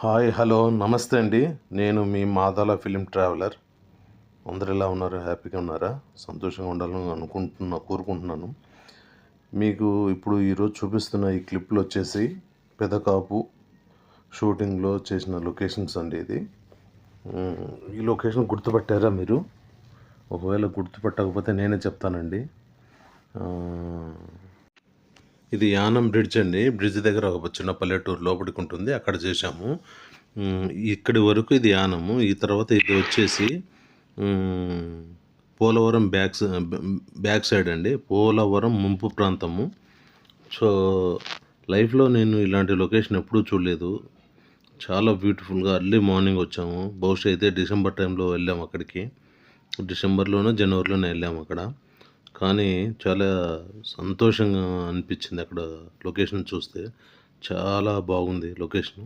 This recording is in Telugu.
హాయ్ హలో నమస్తే అండి. నేను మీ మాదాల ఫిలిం ట్రావెలర్. అందరూ ఎలా ఉన్నారు? హ్యాపీగా ఉన్నారా? సంతోషంగా ఉండాలని కోరుకుంటున్నాను. మీకు ఇప్పుడు ఈరోజు చూపిస్తున్న ఈ క్లిప్లు వచ్చేసి పెదకాపు షూటింగ్లో చేసిన లొకేషన్స్ అండి ఇది. ఈ లొకేషన్ గుర్తుపట్టారా మీరు? ఒకవేళ గుర్తుపట్టకపోతే నేనే చెప్తానండి. ఇది యానం బ్రిడ్జ్ అండి. బ్రిడ్జ్ దగ్గర ఒక చిన్న పల్లెటూరు లోపలికి ఉంటుంది. అక్కడ చేశాము. ఇక్కడి వరకు ఇది యానము. ఈ తర్వాత ఇది వచ్చేసి పోలవరం బ్యాక్ సైడ్ అండి. పోలవరం ముంపు ప్రాంతము. సో లైఫ్లో నేను ఇలాంటి లొకేషన్ ఎప్పుడూ చూడలేదు. చాలా బ్యూటిఫుల్గా అర్లీ మార్నింగ్ వచ్చాము. బహుశా అయితే డిసెంబర్ టైంలో వెళ్ళాము అక్కడికి. డిసెంబర్లోనో జనవరిలోనే వెళ్ళాము అక్కడ. కానీ చాలా సంతోషంగా అనిపించింది అక్కడ లొకేషన్ చూస్తే. చాలా బాగుంది లొకేషను.